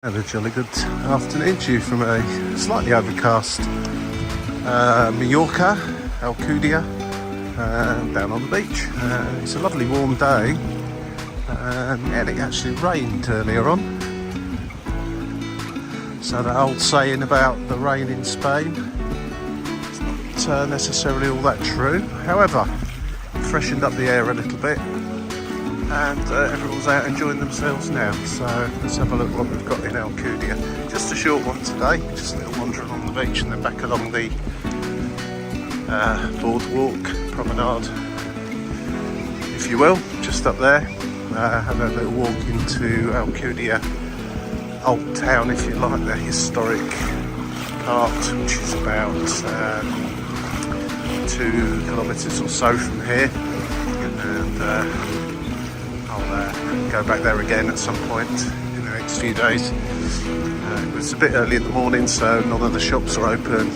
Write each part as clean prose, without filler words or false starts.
Had a jolly good afternoon to you from a slightly overcast Majorca, Alcudia, down on the beach. It's a lovely warm day, and it actually rained earlier on. So that old saying about the rain in Spain, it's not necessarily all that true. However, it freshened up the air a little bit, and everyone's out enjoying themselves now. So let's have a look what we've got in Alcudia. Just a short one today, just a little wander along the beach and then back along the boardwalk, promenade, if you will, just up there. Have a little walk into Alcudia Old Town, if you like, the historic part, which is about 2 kilometres or so from here, and I'll go back there again at some point in the next few days. It was a bit early in the morning, so none of the shops are open.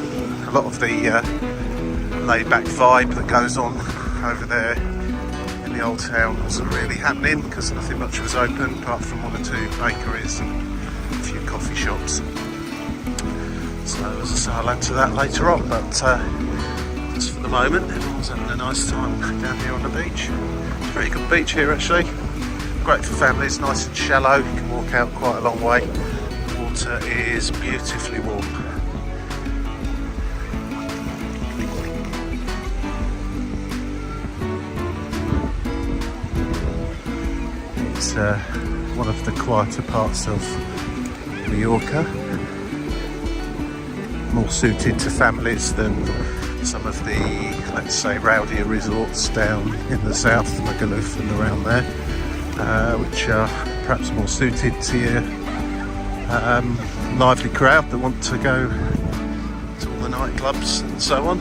A lot of the laid-back vibe that goes on over there in the old town wasn't really happening because nothing much was open apart from 1 or 2 bakeries and a few coffee shops. So as I say, I'll add to that later on, but just for the moment, everyone's having a nice time down here on the beach. It's a pretty good beach here actually. Great for families, nice and shallow. You can walk out quite a long way. The water is beautifully warm. It's one of the quieter parts of Majorca, more suited to families than some of the, let's say, rowdier resorts down in the south, Magaluf and around there, which are perhaps more suited to your lively crowd that want to go to all the nightclubs and so on.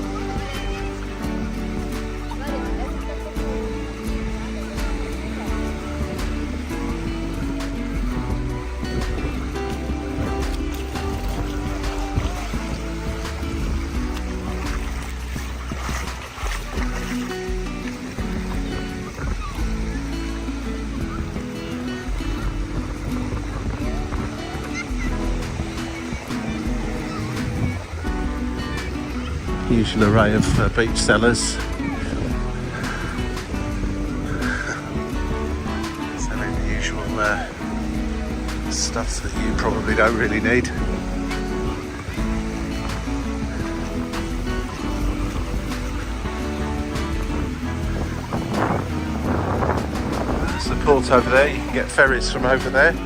Usual array of beach sellers selling the usual stuff that you probably don't really need. There's the port over there. You can get ferries from over there to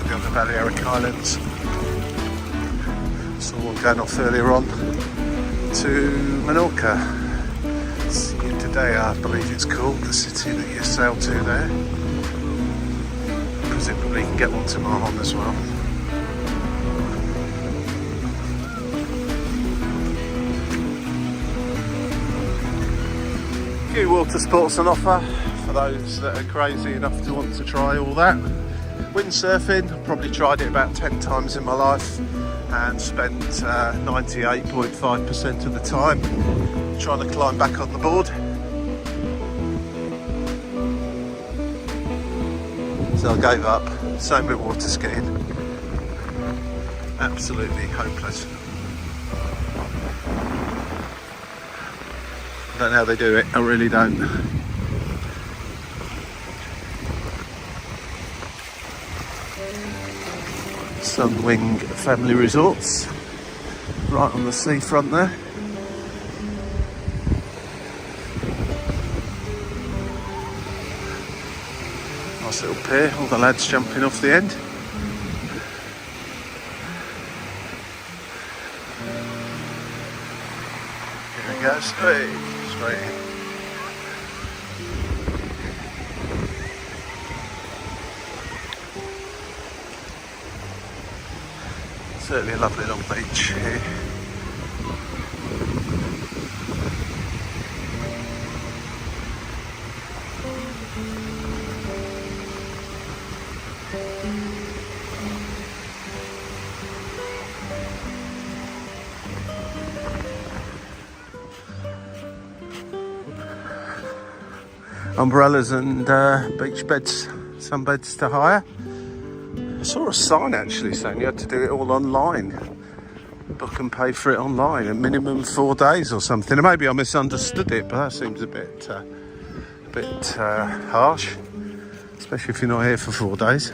the other Balearic Islands. Saw one going off earlier on to Menorca. Today, I believe it's called, the city that you sail to there. Presumably you can get one to Mahon as well. A few water sports on offer for those that are crazy enough to want to try all that. Windsurfing, I've probably tried it about 10 times in my life and spent 98.5% of the time trying to climb back on the board. So I gave up. Same with water skiing. Absolutely hopeless. I don't know how they do it, I really don't. Sunwing Family Resorts, right on the seafront there. Nice little pier, all the lads jumping off the end. Here we go, straight in. Certainly a lovely long beach here. Umbrellas and beach beds sunbeds to hire. I saw a sign actually saying you had to do it all online. Book and pay for it online, a minimum 4 days or something. And maybe I misunderstood it, but that seems a bit harsh, especially if you're not here for 4 days.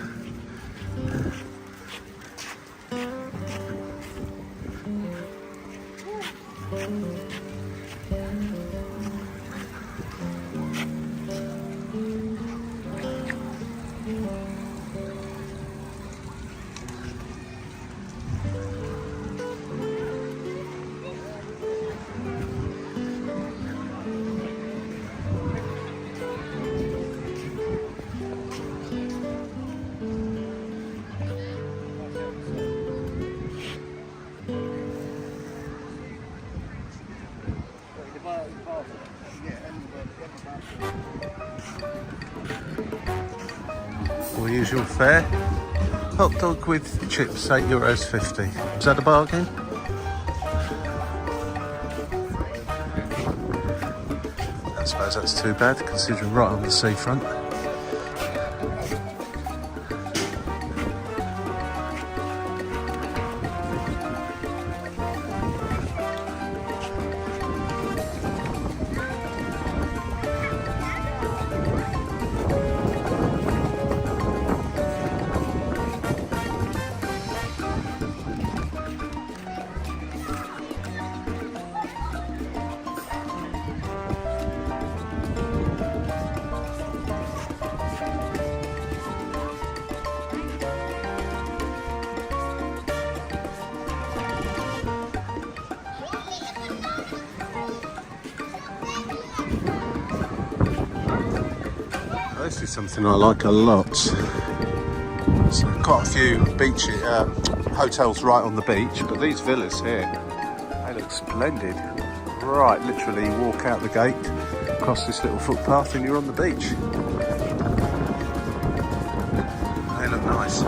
Or usual fare. Hot dog with chips, €8.50. Is that a bargain? I suppose that's too bad, considering right on the seafront. This is something I like a lot. So quite a few hotels right on the beach, but these villas here, they look splendid. Right, literally walk out the gate, across this little footpath and you're on the beach. They look nice.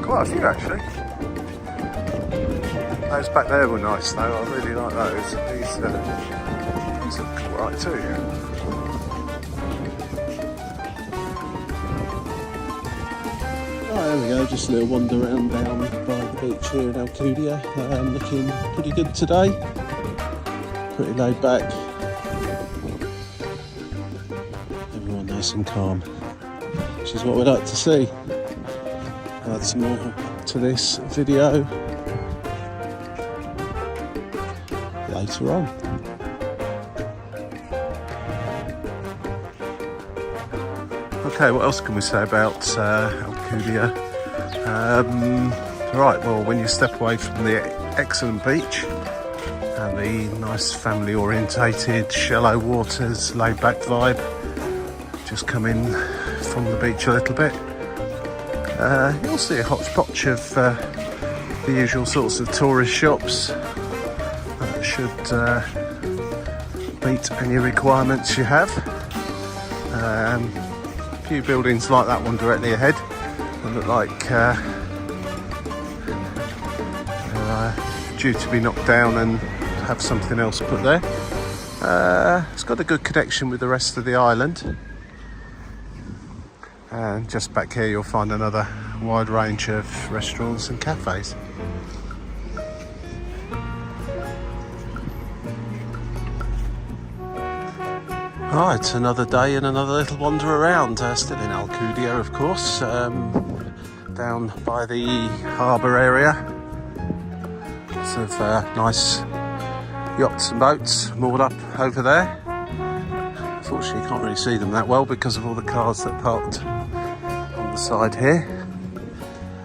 Quite a few actually. Those back there were nice though, I really like those. These look alright too. Right, there we go, just a little wander around down by the beach here in Alcúdia. Looking pretty good today. Pretty laid back. Everyone nice and calm, which is what we'd like to see. Add some more to this video later on. Okay, what else can we say about Alcúdia? Right, well, when you step away from the excellent beach and the nice family orientated, shallow waters, laid back vibe, just come in from the beach a little bit. You'll see a hodgepodge of the usual sorts of tourist shops that should meet any requirements you have. A few buildings like that one directly ahead that look like they're due to be knocked down and have something else put there. It's got a good connection with the rest of the island. And just back here you'll find another wide range of restaurants and cafes. Right, another day and another little wander around. Still in Alcúdia, of course, down by the harbour area. Lots of nice yachts and boats moored up over there. Unfortunately, you can't really see them that well because of all the cars that parked on the side here.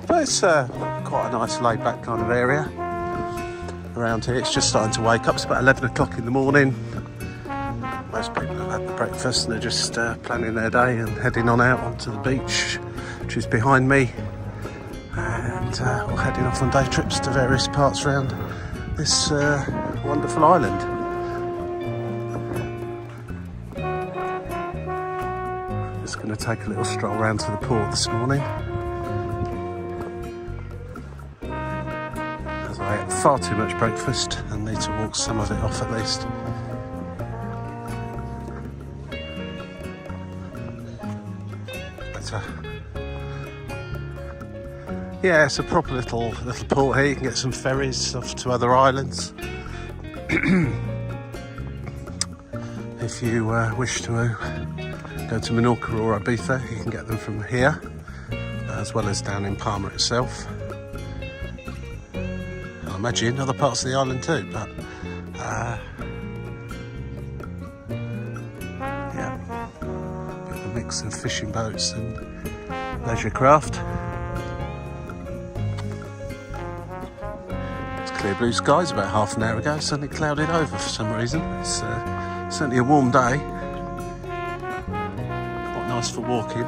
But it's quite a nice laid-back kind of area around here. It's just starting to wake up. It's about 11 o'clock in the morning. Most people have had the breakfast and they're just planning their day and heading on out onto the beach, which is behind me. And we're heading off on day trips to various parts around this wonderful island. Just going to take a little stroll around to the port this morning, as I ate far too much breakfast and need to walk some of it off at least. Yeah, it's a proper little port here. You can get some ferries off to other islands. If you wish to go to Majorca or Ibiza, you can get them from here, as well as down in Palma itself. I imagine other parts of the island too, but yeah, a bit of a mix of fishing boats and leisure craft. Clear blue skies about half an hour ago, suddenly clouded over for some reason. It's certainly a warm day, quite nice for walking.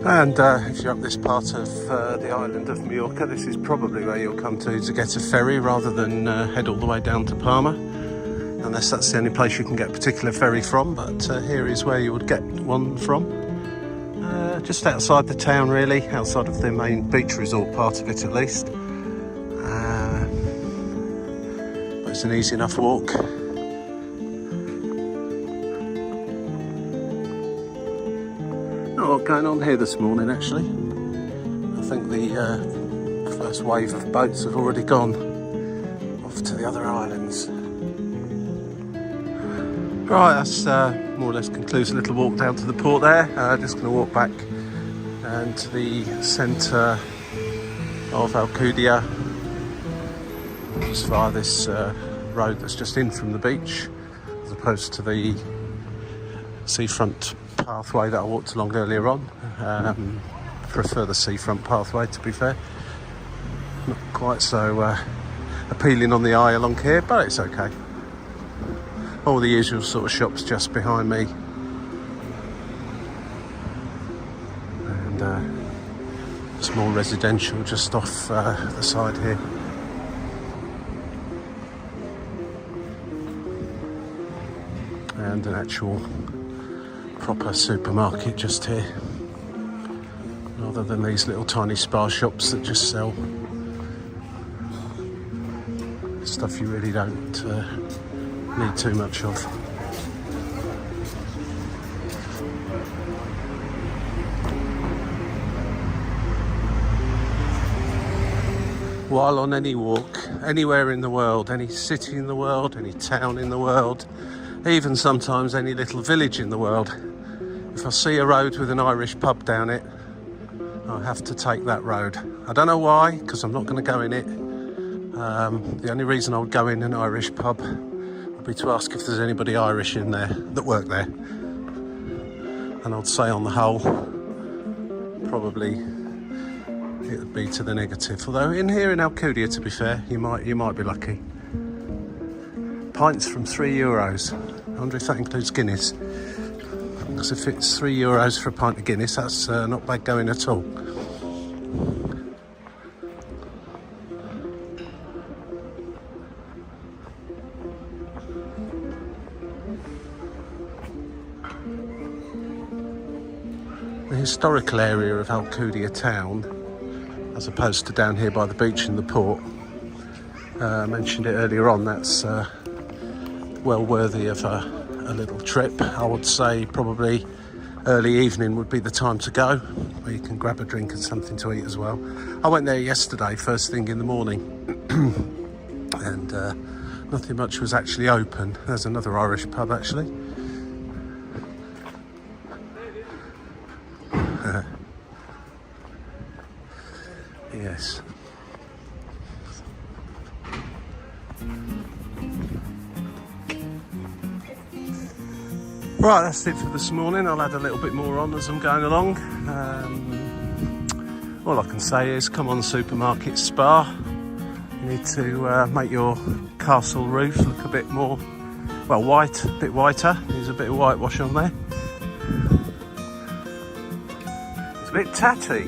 And if you're up this part of the island of Majorca, this is probably where you'll come to get a ferry rather than head all the way down to Palma, unless that's the only place you can get a particular ferry from, but here is where you would get one from. Just outside the town really, outside of the main beach resort part of it at least. But it's an easy enough walk. Not a lot going on here this morning actually. I think the first wave of boats have already gone off to the other islands. Right, that's more or less concludes a little walk down to the port there. Just going to walk back and to the centre of Alcúdia, just via this road that's just in from the beach, as opposed to the seafront pathway that I walked along earlier on. Prefer the seafront pathway, to be fair. Not quite so appealing on the eye along here, but it's okay. All the usual sort of shops just behind me, and small residential just off the side here. And an actual proper supermarket just here, rather than these little tiny spa shops that just sell stuff you really don't need too much of. While on any walk, anywhere in the world, any city in the world, any town in the world, even sometimes any little village in the world, if I see a road with an Irish pub down it, I have to take that road. I don't know why, because I'm not going to go in it. The only reason I would go in an Irish pub would be to ask if there's anybody Irish in there that work there. And I'd say on the whole, probably it would be to the negative. Although in here in Alcúdia, to be fair, you might be lucky. Pints from €3. I wonder if that includes Guinness. Because if it's €3 for a pint of Guinness, that's not bad going at all. The historical area of Alcúdia town, as opposed to down here by the beach and the port, I mentioned it earlier on, that's well worthy of a little trip. I would say probably early evening would be the time to go, where you can grab a drink and something to eat as well. I went there yesterday, first thing in the morning, and nothing much was actually open. There's another Irish pub actually. Yes. Right, that's it for this morning. I'll add a little bit more on as I'm going along. All I can say is come on Supermarket Spa. You need to make your castle roof look a bit more, well, white, a bit whiter. There's a bit of whitewash on there. It's a bit tatty.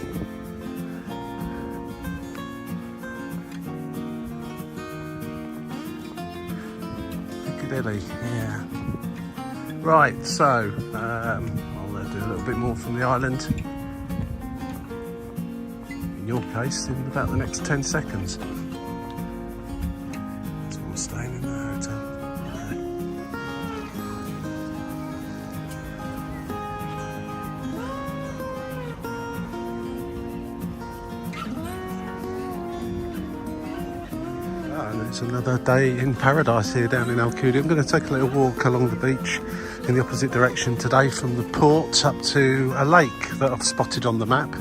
Piccadilly, yeah. Right, so I'll do a little bit more from the island. In your case, in about the next 10 seconds. Someone staying in the hotel. And it's another day in paradise here down in Alcúdia. I'm going to take a little walk along the beach in the opposite direction today from the port up to a lake that I've spotted on the map.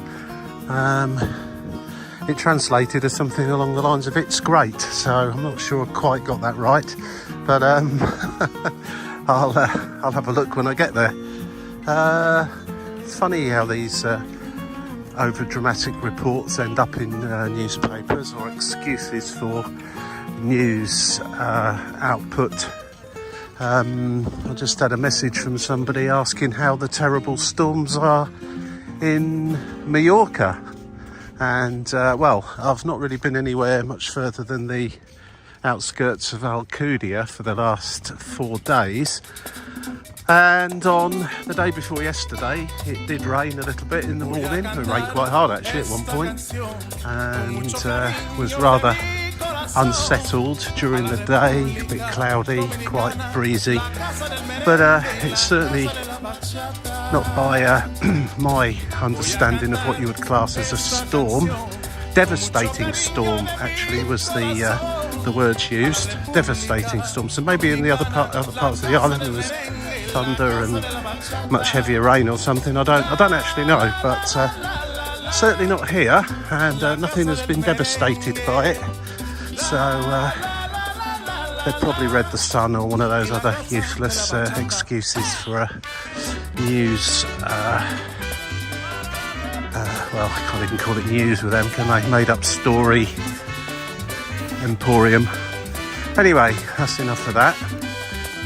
It translated as something along the lines of "it's great," so I'm not sure I quite got that right, but I'll have a look when I get there. It's funny how these over dramatic reports end up in newspapers or excuses for news output. I just had a message from somebody asking how the terrible storms are in Majorca, and well, I've not really been anywhere much further than the outskirts of Alcúdia for the last 4 days, and on the day before yesterday it did rain a little bit in the morning. It rained quite hard actually at one point, and was rather unsettled during the day, a bit cloudy, quite breezy, but it's certainly not by my understanding of what you would class as a storm. Devastating storm actually was the words used. Devastating storm. So maybe in the other parts of the island there was thunder and much heavier rain or something. I don't actually know, but certainly not here, and nothing has been devastated by it. So they've probably read The Sun or one of those other useless excuses for a news, well, I can't even call it news with them, can they? Made up story emporium. Anyway, that's enough of that.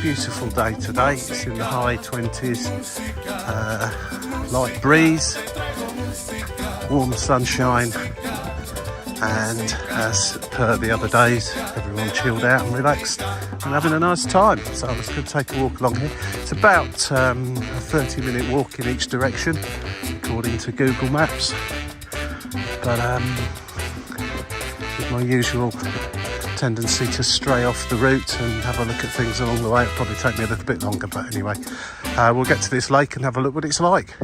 Beautiful day today. It's in the high 20s, light breeze, warm sunshine. And as per the other days, everyone chilled out and relaxed and having a nice time. So I was going to take a walk along here. It's about a 30-minute walk in each direction, according to Google Maps. But with my usual tendency to stray off the route and have a look at things along the way, it'll probably take me a little bit longer. But anyway, we'll get to this lake and have a look what it's like.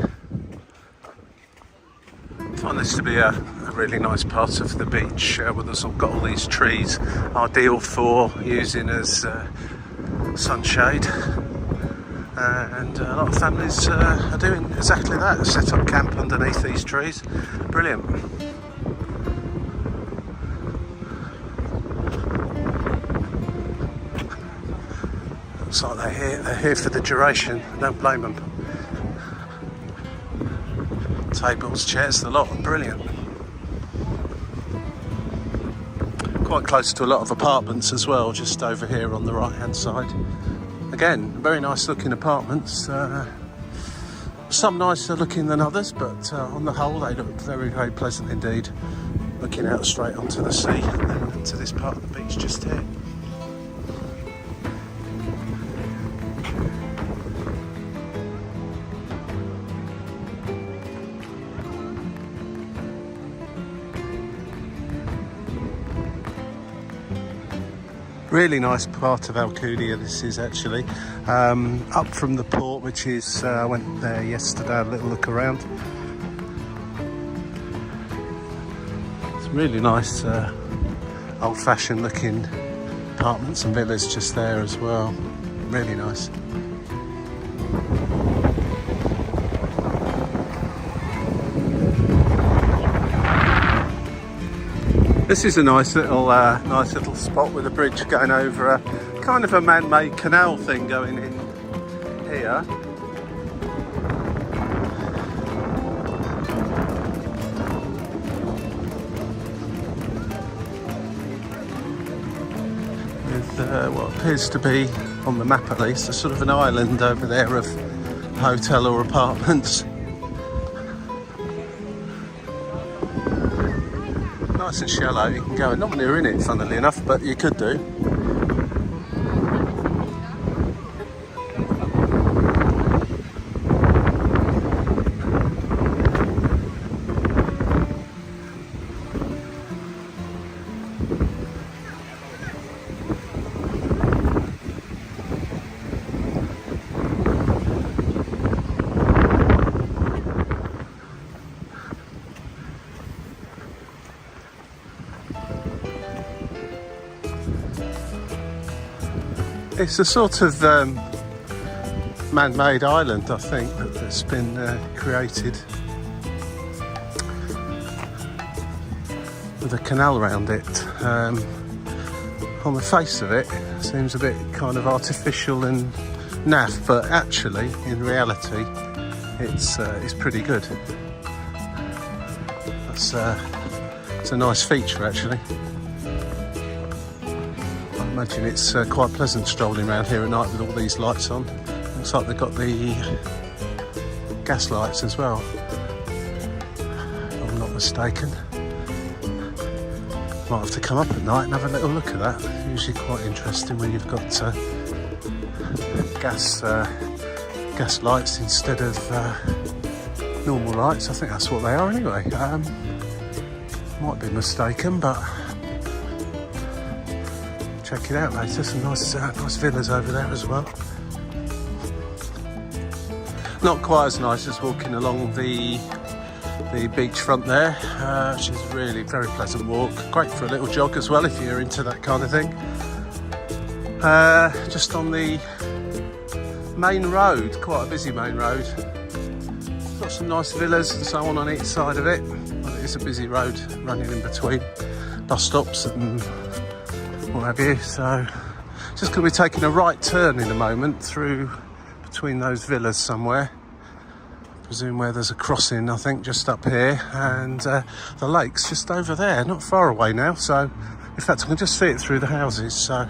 I find this to be a really nice part of the beach where there's got all these trees, ideal for using as sunshade, and a lot of families are doing exactly that, set up camp underneath these trees. Brilliant. Looks like they're here for the duration. I don't blame them. Tables, chairs, the lot, brilliant. Quite close to a lot of apartments as well, just over here on the right hand side. Again, very nice looking apartments. Some nicer looking than others, but on the whole they look very, very pleasant indeed. Looking out straight onto the sea and then into this part of the beach just here. Really nice part of Alcúdia this is actually, up from the port, which is, I went there yesterday, had a little look around. It's really nice old-fashioned looking apartments and villas just there as well, really nice. This is a nice little spot with a bridge going over a kind of a man-made canal thing going in here. With what appears to be, on the map at least, a sort of an island over there of hotel or apartments. Nice and shallow, you can go, not near in it funnily enough, but you could do. It's a sort of man-made island, I think, that's been created with a canal around it. On the face of it, seems a bit kind of artificial and naff, but actually, in reality, it's pretty good. It's a nice feature, actually. I imagine it's quite pleasant strolling around here at night with all these lights on. Looks like they've got the gas lights as well, if I'm not mistaken. Might have to come up at night and have a little look at that. Usually quite interesting when you've got gas lights instead of normal lights. I think that's what they are anyway. Might be mistaken, but check it out later. Some nice villas over there as well. Not quite as nice as walking along the beachfront there, which is really very pleasant walk. Great for a little jog as well if you're into that kind of thing. Just on the main road, quite a busy main road. Got some nice villas and so on each side of it. Well, it is a busy road running in between bus stops and what have you. So just going to be taking a right turn in a moment through between those villas somewhere. I presume where there's a crossing, I think, just up here, and the lake's just over there, not far away now. So in fact I can just see it through the houses, so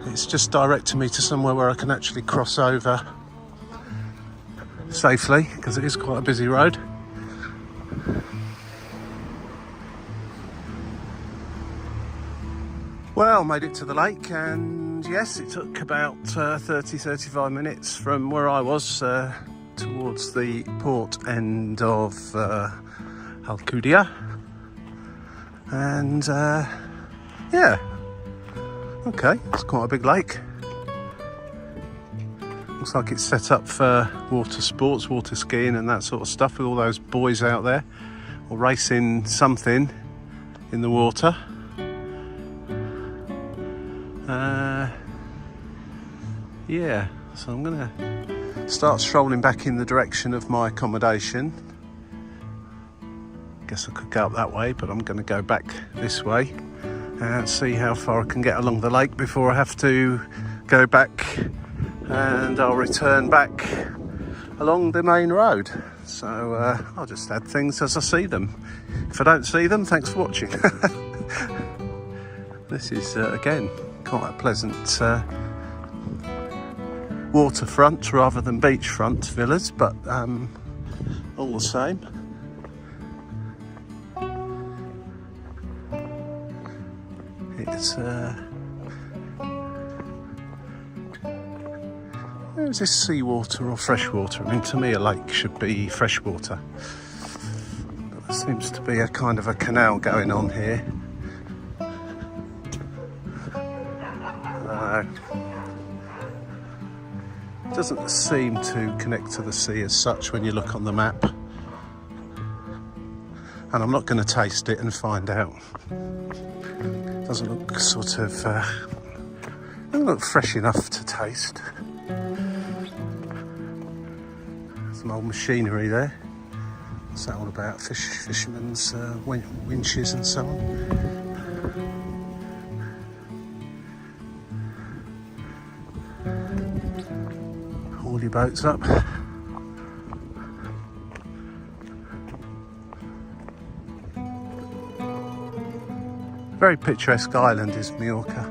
it's just directing me to somewhere where I can actually cross over safely, because it is quite a busy road. Well, made it to the lake, and yes, it took about 30-35 minutes from where I was towards the port end of Alcúdia, and yeah, okay, it's quite a big lake. Looks like it's set up for water sports, water skiing and that sort of stuff, with all those boys out there or racing something in the water. Yeah, so I'm gonna start strolling back in the direction of my accommodation. Guess I could go up that way, but I'm gonna go back this way and see how far I can get along the lake before I have to go back, and I'll return back along the main road. So I'll just add things as I see them. If I don't see them, thanks for watching. This is again quite a pleasant waterfront rather than beachfront villas, but all the same. It's is this seawater or freshwater? I mean, to me a lake should be freshwater, but there seems to be a kind of a canal going on here. Doesn't seem to connect to the sea as such when you look on the map, and I'm not going to taste it and find out. Doesn't look sort of doesn't look fresh enough to taste. Some old machinery there. What's that all about? Fishermen's winches and so on. all your boats up. Very picturesque island is Majorca,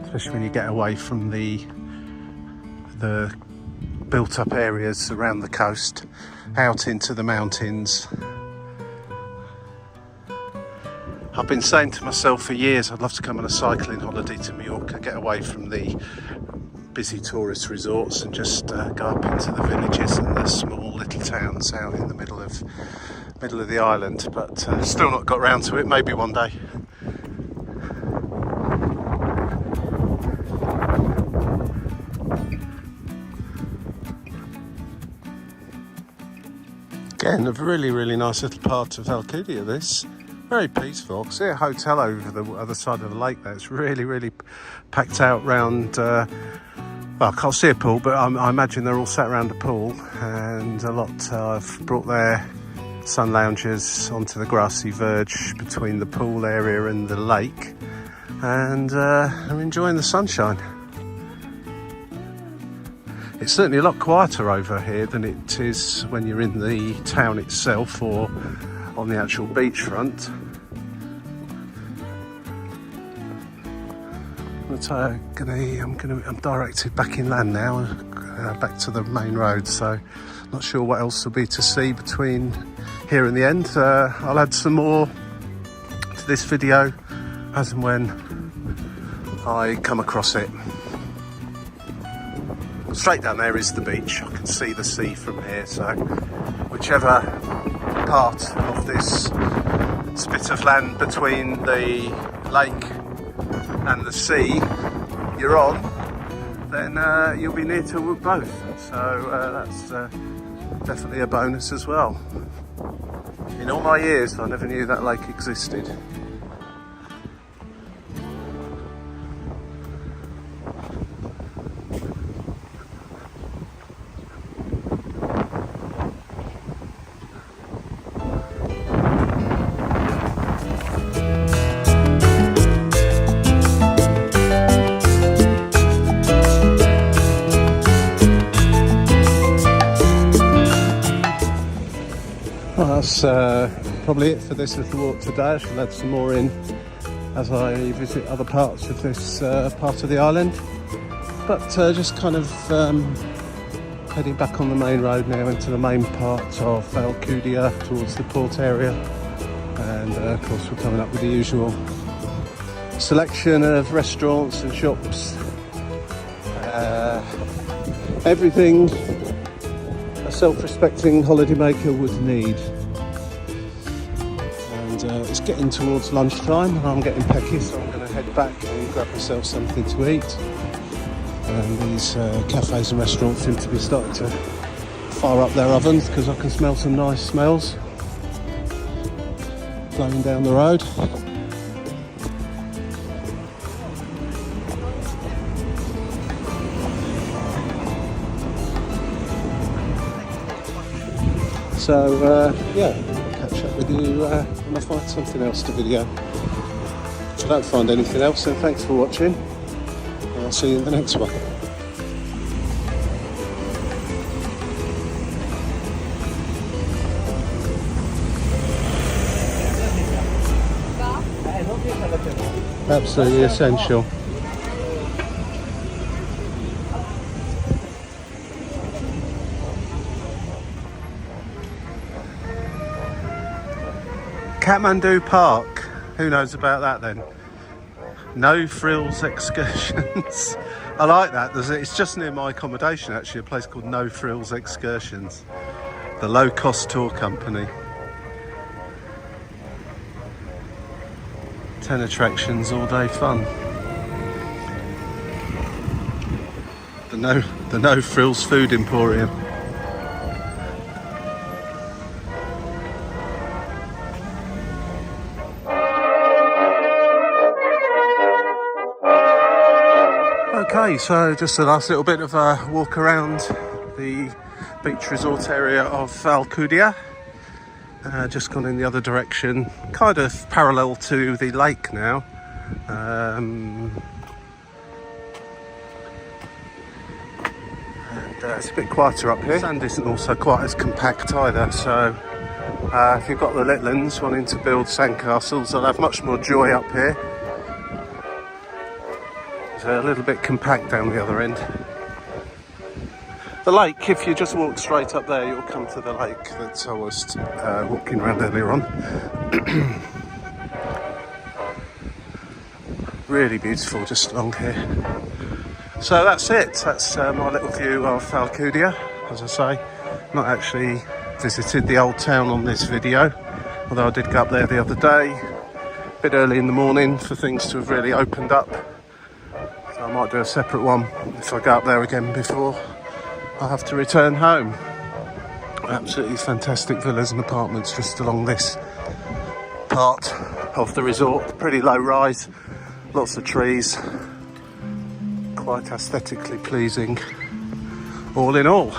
especially when you get away from the built up areas around the coast, out into the mountains. I've been saying to myself for years I'd love to come on a cycling holiday to Majorca, get away from the busy tourist resorts and just go up into the villages and the small little towns out in the middle of the island, but still not got round to it. Maybe one day. Again, a really nice little part of Alcúdia, this. Very peaceful. I can see a hotel over the other side of the lake there. It's really packed out round, well, I can't see a pool, but I imagine they're all sat around a pool, and a lot have brought their sun loungers onto the grassy verge between the pool area and the lake, and are enjoying the sunshine. It's certainly a lot quieter over here than it is when you're in the town itself or on the actual beachfront. But I'm directed back inland now, back to the main road, so not sure what else will be to see between here and the end. I'll add some more to this video as and when I come across it. Straight down there is the beach. I can see the sea from here, so whichever part of this spit of land between the lake and the sea you're on, then you'll be near to both, so that's definitely a bonus as well. In all my years I never knew that lake existed. That's probably it for this little walk today. I shall add some more in as I visit other parts of this part of the island. But just kind of heading back on the main road now into the main part of Alcúdia towards the port area. And of course we're coming up with the usual selection of restaurants and shops. Everything a self-respecting holidaymaker would need. It's getting towards lunchtime and I'm getting pecky, so I'm going to head back and grab myself something to eat. And these cafes and restaurants seem to be starting to fire up their ovens because I can smell some nice smells flowing down the road. So yeah, I'll catch up with you when I find something else to video. If I don't find anything else, then thanks for watching, and I'll see you in the next one. Absolutely essential. Kathmandu Park, who knows about that then? No frills excursions. I like that. It's just near my accommodation actually, a place called No Frills Excursions, the low cost tour company. 10 attractions, all day fun. The No Frills Food Emporium. Okay, so just a last little bit of a walk around the beach resort area of Alcúdia. Just gone in the other direction, kind of parallel to the lake now. it's a bit quieter up here. Sand isn't also quite as compact either, so if you've got the little ones wanting to build sandcastles, they'll have much more joy up here. It's a little bit compact down the other end. The lake, if you just walk straight up there, you'll come to the lake that I was walking around earlier on. Really beautiful just along here. So that's it. That's my little view of Alcúdia. As I say, not actually visited the old town on this video, although I did go up there the other day, a bit early in the morning for things to have really opened up. So I might do a separate one if I go up there again before I have to return home. Absolutely fantastic villas and apartments just along this part of the resort. Pretty low rise, lots of trees, quite aesthetically pleasing all in all.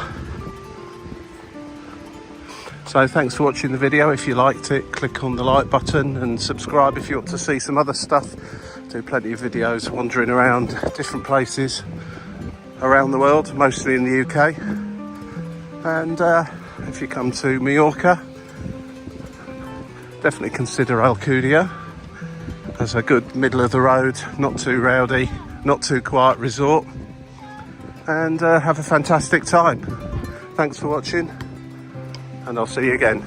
So thanks for watching the video. If you liked it, click on the like button and subscribe if you want to see some other stuff. Do plenty of videos wandering around different places around the world, mostly in the UK. And if you come to Majorca, definitely consider Alcudia as a good middle of the road, not too rowdy, not too quiet resort, and have a fantastic time. Thanks for watching, and I'll see you again.